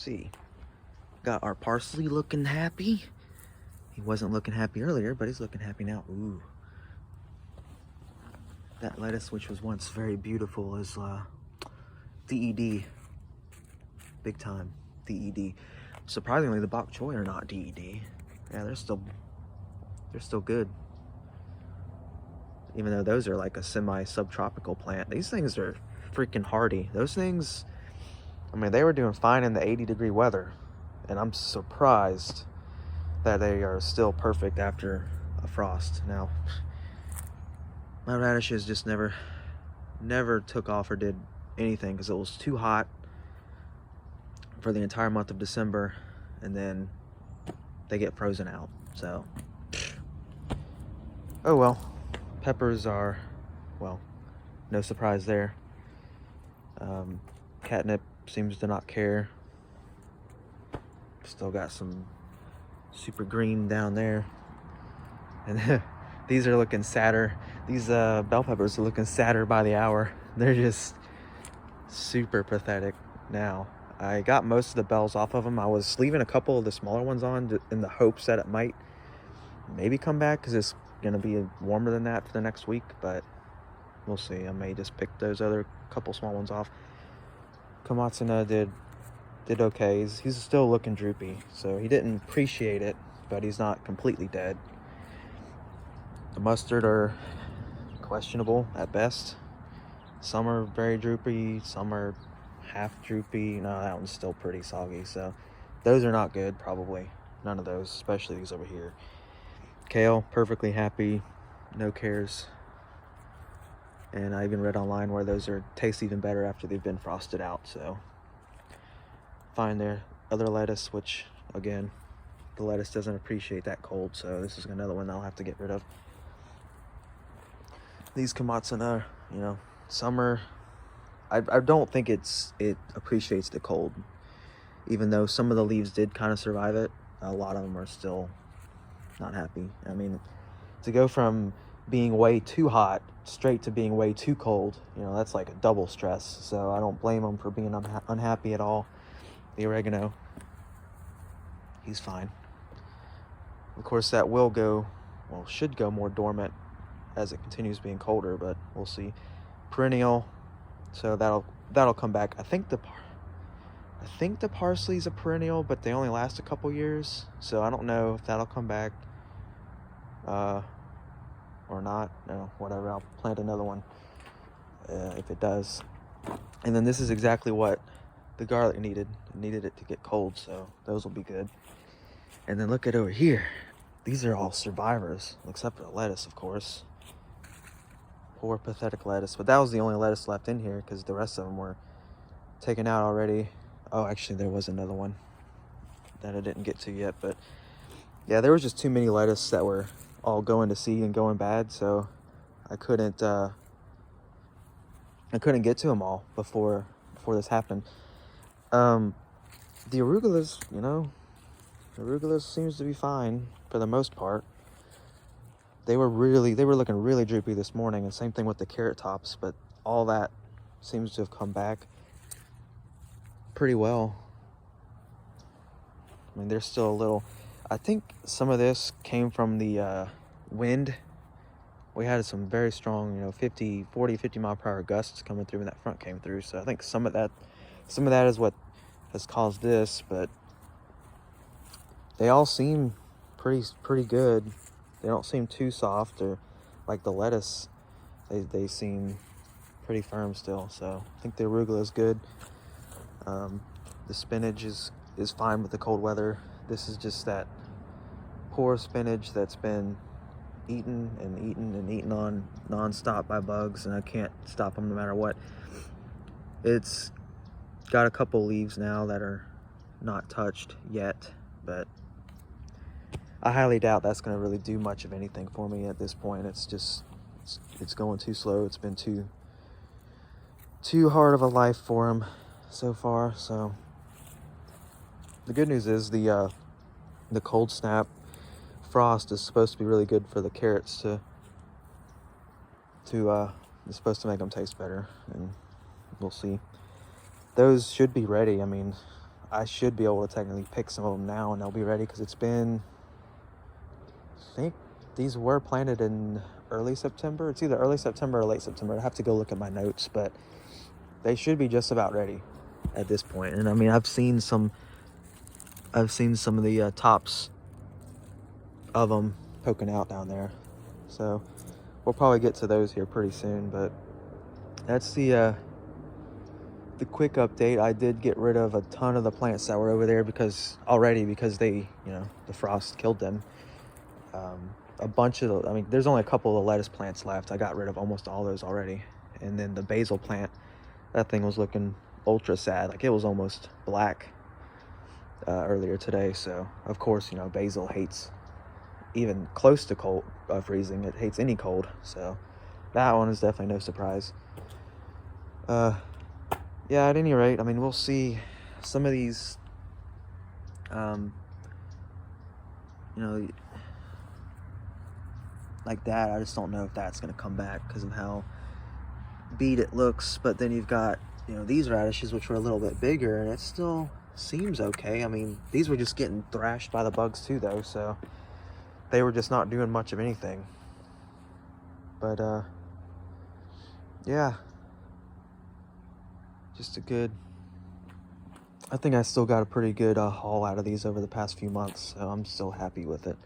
see. Got our parsley looking happy. He wasn't looking happy earlier, but he's looking happy now. Ooh. That lettuce, which was once very beautiful, is DED. Big time. DED. Surprisingly, the bok choy are not DED. Yeah, they're still good. Even though those are like a semi-subtropical plant. These things are freaking hardy. Those things, I mean, they were doing fine in the 80-degree weather. And I'm surprised that they are still perfect after a frost. Now, my radishes just never took off or did anything because it was too hot for the entire month of December, and then they get frozen out. So, oh well. Peppers are, well, no surprise there. Catnip seems to not care. Still got some super green down there. And these are looking sadder. These bell peppers are looking sadder by the hour. They're just super pathetic now. I got most of the bells off of them. I was leaving a couple of the smaller ones on in the hopes that it might maybe come back because it's going to be warmer than that for the next week, but we'll see. I may just pick those other couple small ones off. Komatsuna did okay. He's still looking droopy, so he didn't appreciate it, but he's not completely dead. The mustard are questionable at best. Some are very droopy, some are half droopy. No, that one's still pretty soggy, so those are not good, probably. None of those, especially these over here. Kale, perfectly happy, no cares. And I even read online where those taste even better after they've been frosted out, so fine there. Other lettuce, which again, the lettuce doesn't appreciate that cold, so this is another one I'll have to get rid of. These Komatsuna, you know, summer, I don't think it appreciates the cold. Even though some of the leaves did kind of survive it, a lot of them are still not happy. I mean, to go from being way too hot straight to being way too cold, you know, that's like a double stress. So I don't blame them for being unhappy at all. The oregano, he's fine. Of course, that should go more dormant as it continues being colder, but we'll see. Perennial, so that'll come back. I think the parsley's a perennial, but they only last a couple years, so I don't know if that'll come back or not. No, whatever, I'll plant another one if it does. And then this is exactly what the garlic needed. It needed it to get cold, so those will be good. And then look at over here. These are all survivors, except for the lettuce, of course. Poor pathetic lettuce. But that was the only lettuce left in here because the rest of them were taken out already. Oh, actually, there was another one that I didn't get to yet. But yeah, there was just too many lettuce that were all going to seed and going bad, so I couldn't get to them all before this happened. The arugulas, you know, the arugulas seems to be fine for the most part. They were looking really droopy this morning, and same thing with the carrot tops, but all that seems to have come back pretty well. I mean, there's still a little, I think some of this came from the wind. We had some very strong, you know, 50 mile per hour gusts coming through when that front came through, so I think some of that is what has caused this, but they all seem pretty good. They don't seem too soft, or like the lettuce, they seem pretty firm still. So I think the arugula is good. The spinach is fine with the cold weather. This is just that poor spinach that's been eaten on non-stop by bugs, and I can't stop them no matter what. It's got a couple leaves now that are not touched yet, but I highly doubt that's going to really do much of anything for me at this point. It's just, it's going too slow. It's been too hard of a life for him so far. So the good news is the cold snap frost is supposed to be really good for the carrots it's supposed to make them taste better, and we'll see. Those should be ready. I mean, I should be able to technically pick some of them now and they'll be ready, because it's been, I think these were planted in early September. It's either early September or late September. I have to go look at my notes, but they should be just about ready at this point. And I mean, I've seen some of the tops of them poking out down there, so we'll probably get to those here pretty soon. But that's the quick update. I did get rid of a ton of the plants that were over there because they, you know, the frost killed them. A bunch of I mean, there's only a couple of the lettuce plants left. I got rid of almost all those already. And then the basil plant, that thing was looking ultra sad, like it was almost black earlier today. So of course, you know, basil hates even close to cold freezing. It hates any cold, so that one is definitely no surprise. Yeah, at any rate, I mean, we'll see. Some of these you know, like that, I just don't know if that's going to come back because of how beat it looks. But then you've got, you know, these radishes, which were a little bit bigger, and it still seems okay. I mean, these were just getting thrashed by the bugs too, though, so they were just not doing much of anything. But yeah, just a good, I think I still got a pretty good haul out of these over the past few months, so I'm still happy with it.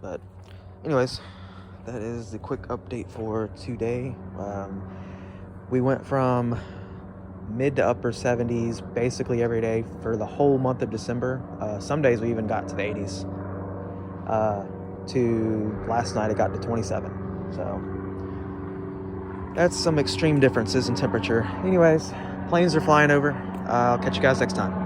But anyways, that is the quick update for today. We went from mid to upper 70s basically every day for the whole month of December. Some days we even got to the 80s. To last night it got to 27. So that's some extreme differences in temperature. Anyways, planes are flying over. I'll catch you guys next time.